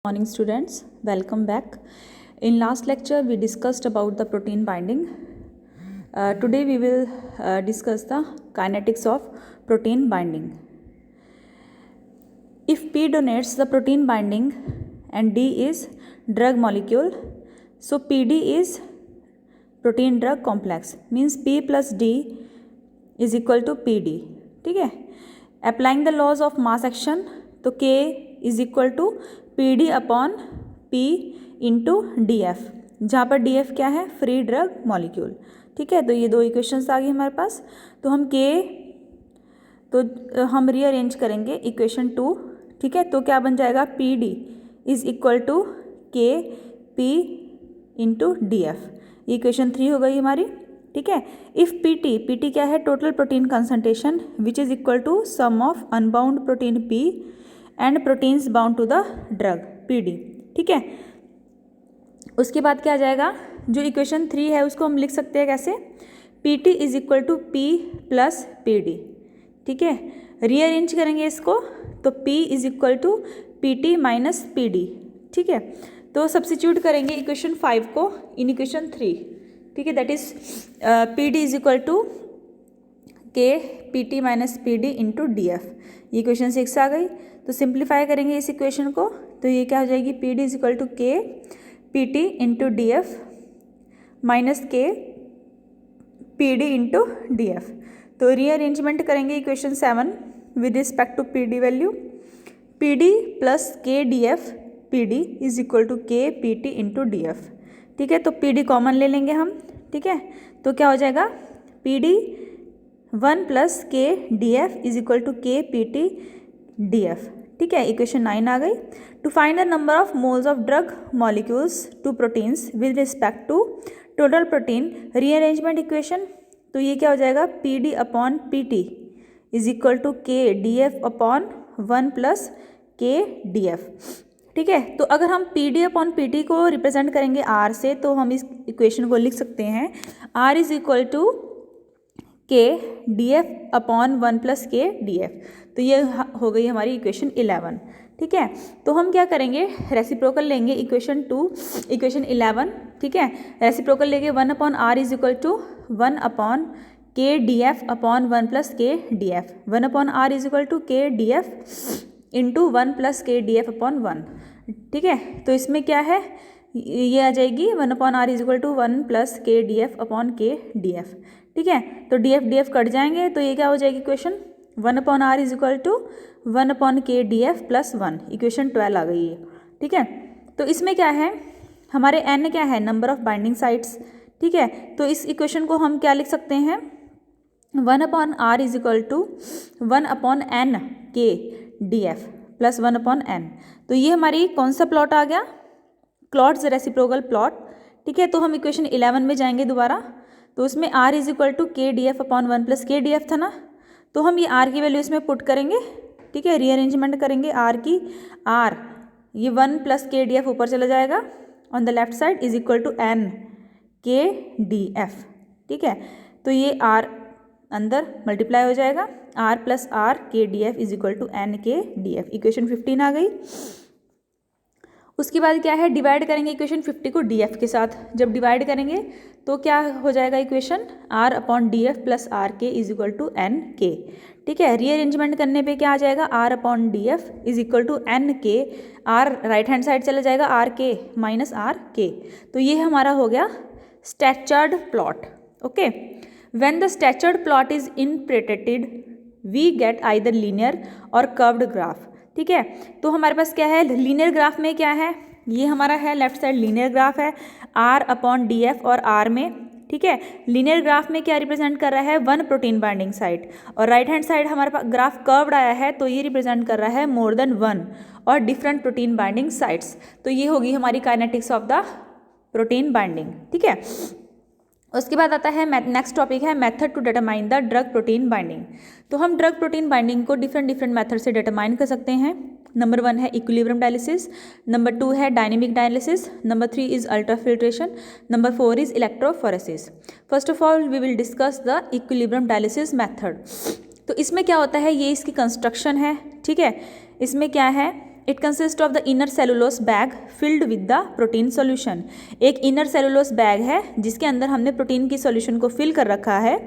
Morning students, welcome back. In last lecture we discussed about the protein binding. Today we will discuss the kinetics of protein binding. If P denotes the protein binding and D is drug molecule, so PD is protein drug complex, means P plus D is equal to PD. ठीक है. Applying the laws of mass action, तो K is equal to PD upon P into DF, जहाँ पर DF क्या है, free drug molecule. ठीक है, तो ये दो इक्वेशंस आ गई हमारे पास. तो हम रीअरेंज करेंगे इक्वेशन 2. ठीक है, तो क्या बन जाएगा, PD is equal to KP into DF. Equation 3 हो गई हमारी. ठीक है. इफ़ PT क्या है, total protein concentration which is equal to sum of unbound protein P and proteins bound to the drug PD. ठीक है. उसके बाद क्या आ जाएगा, जो इक्वेशन 3 है उसको हम लिख सकते हैं कैसे, PT is equal to P plus PD. ठीक है. रीअरेंज करेंगे इसको, तो P is equal to PT minus PD. ठीक है. तो सब्स्टिट्यूट करेंगे इक्वेशन 5 को इन इक्वेशन 3. ठीक है, that is PD is equal to K PT minus PD into DF. ये इक्वेशन 6 आ गई. तो सिंप्लीफाई करेंगे इस इक्वेशन को, तो ये क्या हो जाएगी, PD is equal to K PT into DF minus K PD into DF. तो रीअरेंजमेंट करेंगे equation 7 with respect to PD value. PD plus K DF PD is equal to K PT into DF. ठीक है, तो PD common ले लेंगे हम. ठीक है, तो क्या हो जाएगा, PD 1 plus K DF is equal to K PT DF. ठीक है, इक्वेशन 9 आ गई. To find the number of moles of drug molecules to proteins with respect to total protein, rearrangement equation. तो ये क्या हो जाएगा, PD upon PT is equal to K DF upon 1 plus K DF. ठीक है. तो अगर हम PD अपॉन PT को रिप्रेजेंट करेंगे R से, तो हम इस इक्वेशन को लिख सकते हैं R is equal to K DF upon 1 plus K DF. तो ये हो गई हमारी इक्वेशन 11. ठीक है. तो हम क्या करेंगे, रेसिप्रोकल लेंगे इक्वेशन 11. ठीक है, रेसिप्रोकल लेंगे 1 upon R is equal to 1 upon K DF upon 1 plus K DF. 1 upon R is equal to K DF into 1 plus K DF upon 1. ठीक है, तो इसमें क्या है, ये आ जाएगी 1 upon R is equal to 1 plus K DF upon K DF. ठीक है, तो DF कट जाएंगे, तो ये क्या हो जाएगी equation 1 upon R is equal to 1 upon K DF plus 1. Equation 12 आ गई है. ठीक है, तो इसमें क्या है, हमारे N क्या है, नंबर ऑफ बाइंडिंग साइट्स. ठीक है, तो इस इक्वेशन को हम क्या लिख सकते हैं, 1 upon R is equal to 1 upon N K DF plus 1 upon N. तो ये हमारी कौन सा प्लॉट आ गया, क्लॉट्स रेसिप्रोकल प्लॉट. ठीक है, तो हम इक्वेशन 11 में जाएंगे दोबारा. तो उसमें R is equal to K DF upon 1 plus K DF था ना, तो हम ये R की वैल्यू इसमें पुट करेंगे. ठीक है, रीअरेंजमेंट करेंगे R की. R ये 1 प्लस K DF ऊपर चला जाएगा, on the left side is equal to N K DF. ठीक है, तो ये R अंदर मल्टीप्लाई हो जाएगा, R plus R K DF is equal to N K DF. Equation 15 आ गई. उसके बाद क्या है, डिवाइड करेंगे इक्वेशन 50 को DF के साथ. जब डिवाइड करेंगे तो क्या हो जाएगा equation, R upon DF plus R K is equal to N K. ठीक है, रीअरेंजमेंट करने पे क्या आ जाएगा, R upon DF is equal to N K. R right hand side चला जाएगा, R K minus R K. तो ये हमारा हो गया stretched plot. Okay, when the stretched plot is interpreted we get either linear or curved graph. ठीक है, तो हमारे पास क्या है, लीनियर ग्राफ में क्या है, ये हमारा है लेफ्ट साइड लीनियर ग्राफ है R अपॉन DF और R में. ठीक है, लीनियर ग्राफ में क्या रिप्रेजेंट कर रहा है, 1 प्रोटीन बाइंडिंग साइट. और राइट हैंड साइड हमारे पास ग्राफ कर्व्ड आया है, तो ये रिप्रेजेंट कर रहा है मोर देन 1 और डिफरेंट प्रोटीन बाइंडिंग साइट्स. तो ये होगी हमारी kinetics of the protein binding. ठीक है, उसके बाद आता है नेक्स्ट टॉपिक है method to determine the drug protein binding. तो हम ड्रग प्रोटीन बाइंडिंग को डिफरेंट मेथड से डिटरमाइन कर सकते हैं. नंबर 1 है इक्विलिब्रियम डायलिसिस, नंबर 2 है dynamic dialysis, number 3 is ultrafiltration, number 4 is electrophoresis. First of all we will discuss the equilibrium dialysis method. तो इसमें क्या होता है, ये इसकी कंस्ट्रक्शन है. ठीक है, इसमें क्या है, it consist of the inner cellulose bag filled with the protein solution. एक इनर सेलुलोस बैग है जिसके अंदर हमने प्रोटीन की सॉल्यूशन को फिल कर रखा है।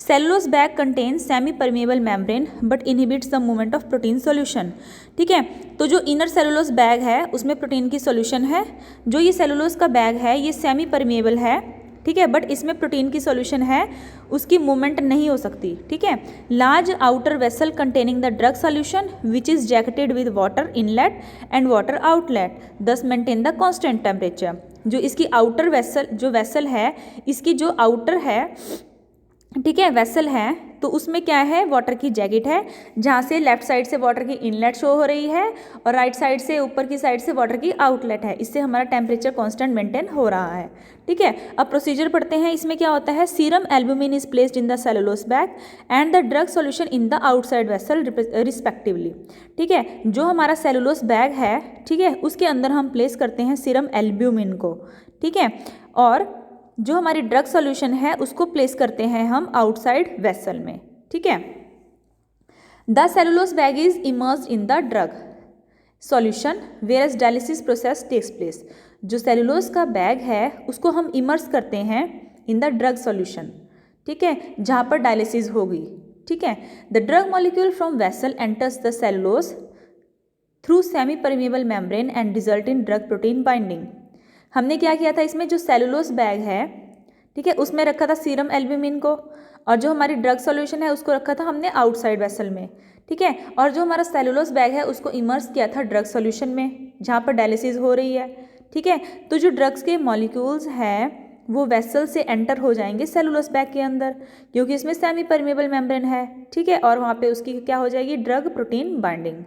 Cellulose bag contains semi permeable membrane but inhibits the movement of protein solution. ठीक है, तो जो इनर सेलुलोस बैग है उसमें प्रोटीन की सॉल्यूशन है। जो ये सेलुलोस का बैग है ये सेमी परमेबल है, ठीक है, बट इसमें प्रोटीन की सॉल्यूशन है, उसकी मूवमेंट नहीं हो सकती। ठीक है, large outer vessel containing the drug solution which is jacketed with water inlet and water outlet दस मेंटेन द कांस्टेंट टेम्परेचर। जो इसकी आउटर वेसल, जो वेसल है, इसकी जो आउटर है, ठीक है, वेसल है, तो उसमें क्या है, वाटर की जैकेट है, जहाँ से लेफ्ट साइड से वाटर की इनलेट शो हो रही है और राइट साइड से, ऊपर की साइड से वाटर की आउटलेट है। इससे हमारा टेम्परेचर कांस्टेंट मेंटेन हो रहा है। ठीक है, अब प्रोसीजर पढ़ते हैं। इसमें क्या होता है, serum albumin is placed in the cellulose bag and the drug solution in the outside vessel respectively. ठीक है, जो हमारा सेलुलोस बैग है, ठीक है, उसके अंदर हम प्लेस करते हैं सीरम एल्ब्यूमिन को। ठीक है, और जो हमारी ड्रग सॉल्यूशन है उसको प्लेस करते हैं हम आउटसाइड वेसल में। ठीक है, the cellulose bag is immersed in the drug solution whereas dialysis process takes place. जो सेलुलोस का बैग है उसको हम इमर्स करते हैं इन द ड्रग सॉल्यूशन, ठीक है, जहाँ पर डायलिसिस होगी। ठीक है, the drug molecule from vessel enters the cellulose through semi permeable membrane and result in drug protein binding. हमने क्या किया था, इसमें जो सेलुलोस बैग है, ठीक है, उसमें रखा था सीरम एल्ब्यूमिन को, और जो हमारी ड्रग सॉल्यूशन है उसको रखा था हमने आउटसाइड वेसल में। ठीक है, और जो हमारा सेलुलोस बैग है उसको इमर्स किया था ड्रग सॉल्यूशन में, जहाँ पर डायलिसिस हो रही है। ठीक है, तो जो ड्रग्स के मॉलिक्यूल्स हैं वो वेसल से एंटर हो जाएंगे सेलुलोस बैग के अंदर, क्योंकि इसमें सेमी परमेबल मेम्ब्रेन है। ठीक है, और वहाँ पे उसकी क्या हो जाएगी, ड्रग प्रोटीन बाइंडिंग।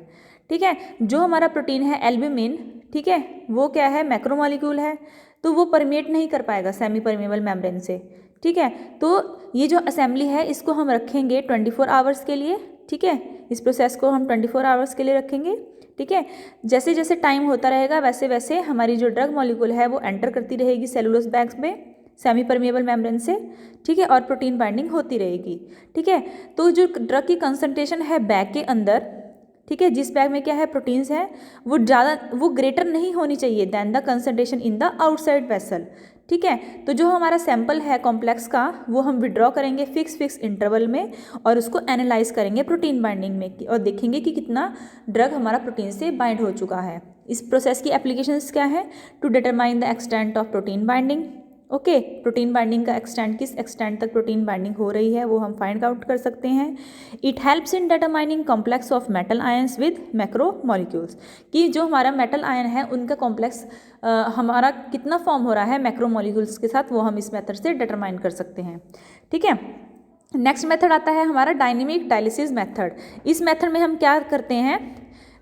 ठीक है, जो हमारा प्रोटीन है एल्ब्यूमिन, ठीक है, वो क्या है, मैक्रोमॉलिक्यूल है, तो वो परमेट नहीं कर पाएगा सेमी परमेबल मेम्ब्रेन से। ठीक है, तो ये जो असेंबली है इसको हम रखेंगे 24 आवर्स के लिए। ठीक है, इस प्रोसेस को हम 24 आवर्स के लिए रखेंगे। ठीक है, जैसे जैसे टाइम होता रहेगा वैसे वैसे हमारी जो ड्रग मॉलिक्यूल है वो एंटर करती रहेगी सेलुलोस बैग्स में सेमी परमेबल मेम्ब्रेन से। ठीक है, और प्रोटीन बाइंडिंग होती रहेगी। ठीक है, तो जो ड्रग की कंसंट्रेशन है बैग के अंदर, ठीक है, जिस बैग में क्या है, प्रोटीन्स है, वो ग्रेटर नहीं होनी चाहिए than the concentration in the outside vessel. ठीक है, तो जो हमारा सैंपल है कॉम्प्लेक्स का वो हम विड्रॉ करेंगे फिक्स इंटरवल में और उसको एनालाइज करेंगे प्रोटीन बाइंडिंग में और देखेंगे कि कितना ड्रग हमारा प्रोटीन से बाइंड हो चुका है। इस प्रोसेस की एप्लीकेशंस क्या है, to determine the extent of protein binding. Okay, protein binding का एक्सटेंट, किस एक्सटेंट तक प्रोटीन बाइंडिंग हो रही है वो हम फाइंड आउट कर सकते हैं। It helps in determining complex of metal ions with macro molecules, कि जो हमारा मेटल आयन है उनका कॉम्प्लेक्स हमारा कितना फॉर्म हो रहा है मैक्रो मॉलिक्यूल्स के साथ, वो हम इस मेथड से डिटरमाइन कर सकते हैं। ठीक है, नेक्स्ट मेथड आता है हमारा डायनेमिक डायलिसिस मेथड। इस मेथड में हम क्या करते हैं,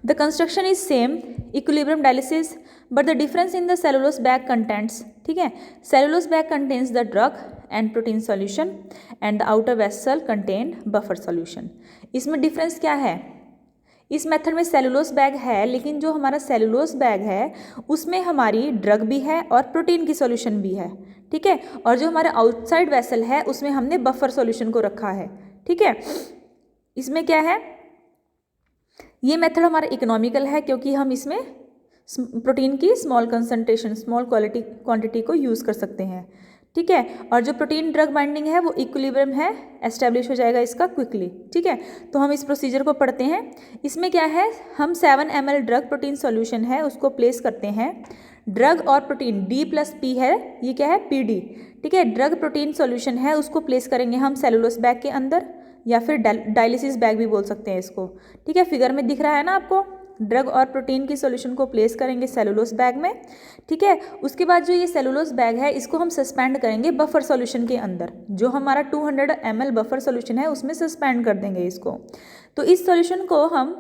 the construction is same, equilibrium dialysis, but the difference in the cellulose bag contents, ठीक है, cellulose bag contains the drug and protein solution and the outer vessel contain buffer solution. इसमें difference क्या है, इस मेथड में cellulose bag है, लेकिन जो हमारा सेलुलोस बैग है उसमें हमारी ड्रग भी है और प्रोटीन की सॉल्यूशन भी है। ठीक है, और जो हमारा आउटसाइड वेसल है उसमें हमने बफर सॉल्यूशन को रखा है। ठीक है, इसमें क्या है, ये मेथड हमारा इकोनॉमिकल है क्योंकि हम इसमें प्रोटीन की स्मॉल कंसंट्रेशन, स्मॉल क्वांटिटी को यूज़ कर सकते हैं। ठीक है, और जो प्रोटीन ड्रग बाइंडिंग है वो इक्विलिब्रियम है, एस्टेब्लिश हो जाएगा इसका क्विकली। ठीक है, तो हम इस प्रोसीजर को पढ़ते हैं। इसमें क्या है, हम 7 ml ड्रग प्रोटीन सॉल्यूशन है उसको प्लेस करते हैं। ड्रग और प्रोटीन D+P है, ये क्या है, PD। ठीक है, ड्रग प्रोटीन सॉल्यूशन है उसको प्लेस करेंगे हम सेलुलोस बैग के अंदर, या फिर डायलिसिस बैग भी बोल सकते हैं इसको। ठीक है, फिगर में दिख रहा है ना आपको, ड्रग और प्रोटीन की सॉल्यूशन को प्लेस करेंगे सेलुलोस बैग में। ठीक है, उसके बाद जो ये सेलुलोस बैग है इसको हम सस्पेंड करेंगे बफर सॉल्यूशन के अंदर, जो हमारा 200 ml बफर सॉल्यूशन है उसमें सस्पेंड कर देंगे इसको। तो इस सॉल्यूशन को हम,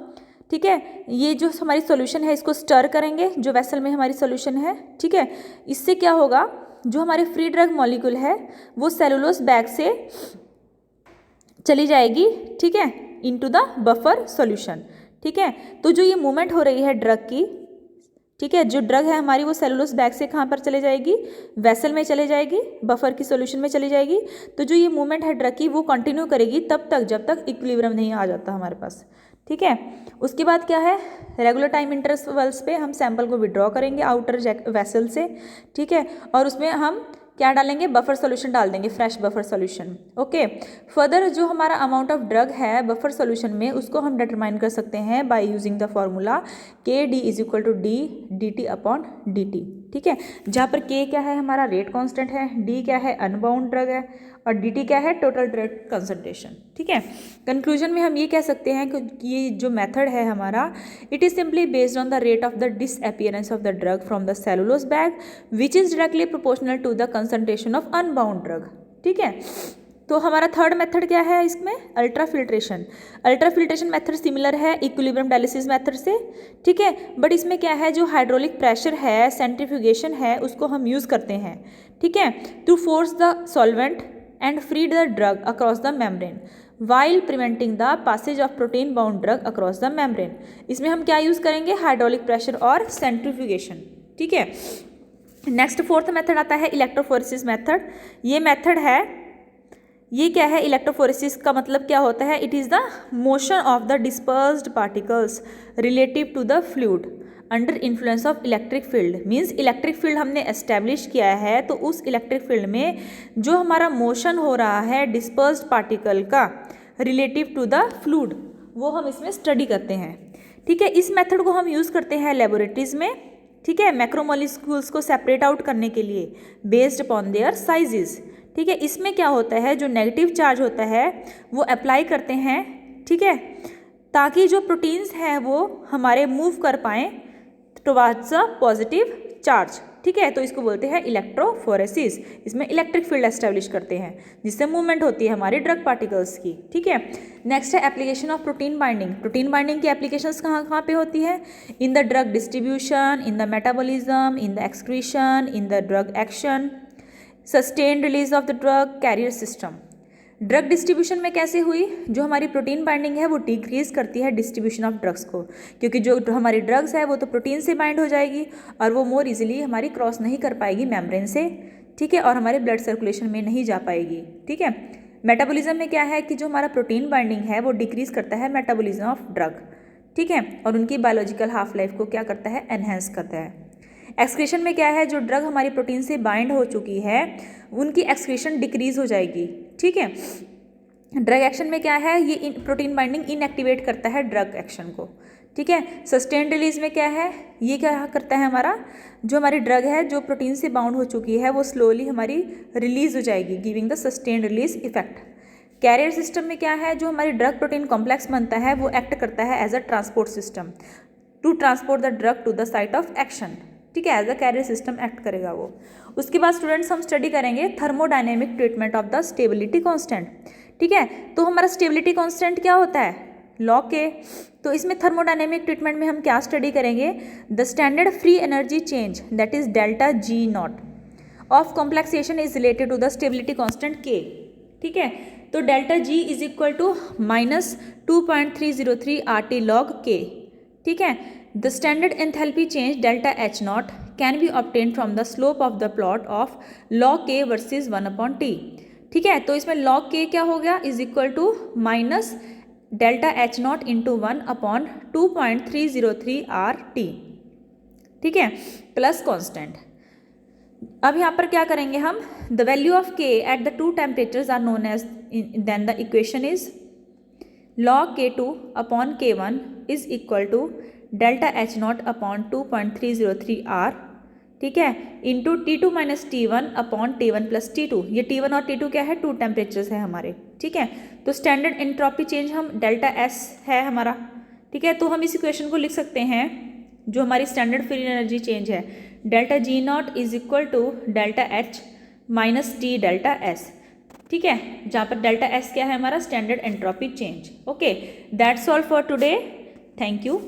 ठीक है, ये जो हमारी सॉल्यूशन है इसको स्टर करेंगे जो वेसल में हमारी सॉल्यूशन है। ठीक है, इससे क्या होगा, जो हमारे फ्री ड्रग मॉलिक्यूल है वो सेलुलोस बैग से चली जाएगी, ठीक है, इनटू द बफर सॉल्यूशन। ठीक है, तो जो ये मूवमेंट हो रही है ड्रग की, ठीक है, जो ड्रग है हमारी वो सेलुलोस बैग से कहाँ पर चले जाएगी, वेसल में चले जाएगी, बफर की सॉल्यूशन में चली जाएगी। तो जो ये मूवमेंट है ड्रग की वो कंटिन्यू करेगी तब तक जब तक इक्विलिब्रियम नहीं आ जाता हमारे पास। ठीक है। उसके बाद क्या है, रेगुलर टाइम इंटरवल्स पे हम सैंपल को विड्रॉ करेंगे आउटर वेसल से, ठीक है, और उसमें हम क्या डालेंगे, बफर सॉल्यूशन डाल देंगे, fresh buffer solution. Okay, further जो हमारा अमाउंट ऑफ ड्रग है बफर सॉल्यूशन में उसको हम डिटरमाइन कर सकते हैं by using the formula KD is equal to D dt upon dt, ठीक है, जहाँ पर K क्या है, हमारा रेट कांस्टेंट है, D क्या है, अनबाउंड ड्रग है, और dt क्या है, टोटल ड्रग कंसंट्रेशन, ठीक है। कंक्लूजन में हम ये कह सकते हैं कि ये जो मेथड है हमारा, it is simply based on the rate of the disappearance of the drug from the cellulose bag which is directly proportional to the concentration of unbound drug, ठीक है। तो हमारा थर्ड मेथड क्या है इसमें, ultra filtration. Ultra filtration method similar है equilibrium dialysis method से, ठीक है, बट इसमें क्या है, जो हाइड्रोलिक प्रेशर है, सेंट्रीफ्यूगेशन है, उसको हम यूज़ करते हैं, ठीक है, to force the solvent and free the drug across the membrane while preventing the passage of protein bound drug across the membrane। इसमें हम क्या यूज़ करेंगे, हाइड्रोलिक प्रेशर और सेंट्रीफ्यूगेशन, ठीक है। नेक्स्ट फोर्थ मेथड आता है इलेक्ट्रोफोरेसिस मेथड। ये मेथड है, ये क्या है, इलेक्ट्रोफोरेसिस का मतलब क्या होता है, it is the motion of the dispersed particles relative to the fluid under influence of electric field. Means electric field हमने एस्टेब्लिश किया है, तो उस इलेक्ट्रिक फील्ड में जो हमारा मोशन हो रहा है डिस्पर्स्ड पार्टिकल का रिलेटिव टू द फ्लूइड, वो हम इसमें स्टडी करते हैं, ठीक है। इस मेथड को हम यूज़ करते हैं लेबोरेटरीज में, ठीक है, मैक्रोमोलिक्यूल्स को सेपरेट आउट करने के लिए बेस्ड अपॉन देयर साइजेस, ठीक है। इसमें क्या होता है, जो नेगेटिव चार्ज होता है वो अप्लाई करते हैं, ठीक है, ताकि जो प्रोटीन्स हैं वो हमारे मूव कर पाएँ टुवर्ड्स अ पॉजिटिव चार्ज, ठीक है। तो इसको बोलते हैं इलेक्ट्रोफोरेसिस। इसमें इलेक्ट्रिक फील्ड एस्टेब्लिश करते हैं जिससे मूवमेंट होती है हमारी ड्रग पार्टिकल्स की, ठीक है। नेक्स्ट है application of protein binding. Protein binding की एप्लीकेशंस कहाँ कहाँ पे होती है, इन the drug distribution, in the metabolism, in the excretion, in the drug action, sustained release of the drug, carrier system. Drug distribution में कैसे हुई, जो हमारी प्रोटीन बाइंडिंग है वो डिक्रीज करती है डिस्ट्रीब्यूशन ऑफ ड्रग्स को, क्योंकि जो हमारी ड्रग्स है वो तो प्रोटीन से बाइंड हो जाएगी और वो मोर इजीली हमारी क्रॉस नहीं कर पाएगी मेम्ब्रेन से, ठीक है, और हमारे ब्लड सर्कुलेशन में नहीं जा पाएगी, ठीक है। मेटाबॉलिज्म में क्या है कि जो हमारा प्रोटीन बाइंडिंग है वो डिक्रीज करता है मेटाबॉलिज्म ऑफ ड्रग, ठीक है, और उनकी बायोलॉजिकल हाफ लाइफ को क्या करता है, एनहेंस करता है। एक्सक्रीशन में क्या है, जो ड्रग हमारी प्रोटीन से बाइंड हो चुकी है उनकी एक्सक्रीशन डिक्रीज हो जाएगी, ठीक है। ड्रग एक्शन में क्या है, ये प्रोटीन बाइंडिंग इनएक्टिवेट करता है ड्रग एक्शन को, ठीक है। सस्टेन्ड रिलीज में क्या है, ये क्या करता है, हमारा जो हमारी ड्रग है जो प्रोटीन से बाउंड हो चुकी है वो स्लोली हमारी रिलीज हो जाएगी, giving the sustained release effect. Carrier system में क्या है, जो हमारी ड्रग प्रोटीन कॉम्प्लेक्स बनता है वो एक्ट करता है as a transport system to transport the drug to the site of action, ठीक है, as a carrier system act करेगा वो। उसके बाद स्टूडेंट्स हम स्टडी करेंगे thermodynamic treatment of the stability constant, ठीक है। तो हमारा स्टेबिलिटी कांस्टेंट क्या होता है, लॉग के। तो इसमें थर्मोडायनेमिक ट्रीटमेंट में हम क्या स्टडी करेंगे, the standard free energy change that is delta G naught of complexation is related to the stability constant K, ठीक है। तो delta G is equal to -2.303 RT log K, ठीक है। The standard enthalpy change delta H naught can be obtain from the slope of the plot of log K versus 1/T, ठीक है। तो इसमें log K क्या हो गया, is equal to minus delta H naught into 1/2.303 RT, ठीक है, plus constant. अब यहाँ पर क्या करेंगे हम, the value of K at the two temperatures are known as, then the equation is log K2 upon K1 is equal to delta H naught upon 2.303 R, ठीक है, into T2 minus T1 upon T1 plus T2। ये T1 और T2 क्या है, to temperatures है हमारे, ठीक है। तो स्टैंडर्ड एंट्रोपी चेंज हम डेल्टा S है हमारा, ठीक है। तो हम इस इक्वेशन को लिख सकते हैं, जो हमारी स्टैंडर्ड फ्री एनर्जी चेंज है, delta G naught is equal to delta H minus T delta S, ठीक है, जहाँ पर डेल्टा S क्या है हमारा, standard entropy change. Okay, that's all for today, thank you.